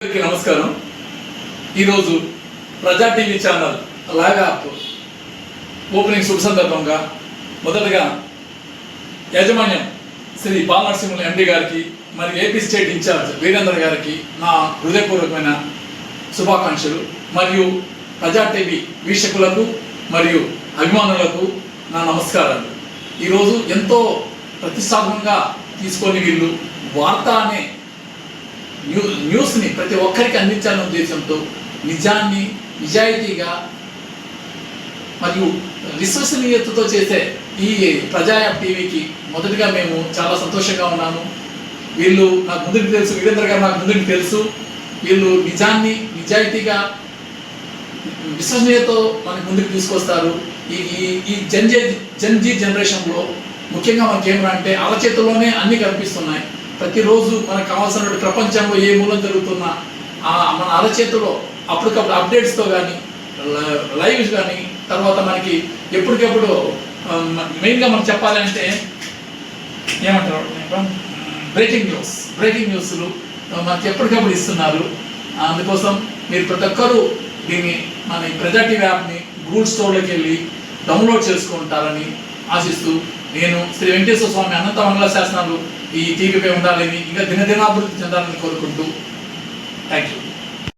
అందరికీ నమస్కారం. ఈరోజు ప్రజా TV channel live app opening శుభ సందర్భంగా మొదటగా యాజమాన్యం శ్రీ బాలనరసింహులు ఎండి గారికి మరియు ఏపీ స్టేట్ ఇన్ఛార్జ్ వీరేంద్ర గారికి నా హృదయపూర్వకమైన శుభాకాంక్షలు. మరియు ప్రజా టీవీ వీక్షకులకు మరియు అభిమానులకు నా నమస్కారాలు. ఈరోజు ఎంతో ప్రతిష్టాత్మకంగా తీసుకొని వీళ్ళు వార్త అనే న్యూస్ని ప్రతి ఒక్కరికి అందించాలనే ఉద్దేశంతో నిజాన్ని నిజాయితీగా మరియు విశ్వసనీయతతో చేసే ఈ ప్రజా టీవీకి మొదటిగా మేము చాలా సంతోషంగా ఉన్నాము. వీళ్ళు నాకు ముందుకు తెలుసు, వీరేంద్ర గారు నాకు ముందుకు తెలుసు. వీళ్ళు నిజాన్ని నిజాయితీగా విశ్వసనీయతతో మనకి ముందుకు తీసుకొస్తారు. ఈ జన్జీ జనరేషన్లో ముఖ్యంగా మనకి ఏమన్నా అంటే అరచేతుల్లోనే అన్నీ కనిపిస్తున్నాయి. ప్రతిరోజు మనకు కావాల్సిన ప్రపంచంలో ఏ మూలం జరుగుతున్నా మన అరచేతిలో అప్పటికప్పుడు అప్డేట్స్తో కానీ లైవ్స్ కానీ తర్వాత మనకి ఎప్పటికప్పుడు మెయిన్గా మనం చెప్పాలి అంటే ఏమంటారు బ్రేకింగ్ న్యూస్లు మనకి ఎప్పటికప్పుడు ఇస్తున్నారు. అందుకోసం మీరు ప్రతి ఒక్కరూ దీన్ని మన ప్రజా టీవీ యాప్ని గూగుల్ స్టోర్లోకి వెళ్ళి డౌన్లోడ్ చేసుకుంటారని ఆశిస్తూ నేను శ్రీ వెంకటేశ్వర స్వామి అనంత మంగళ శాసనాలు ఈ టీవీపై ఉండాలని ఇంకా దినదినాభివృద్ధి చెందాలని కోరుకుంటూ థ్యాంక్ యూ.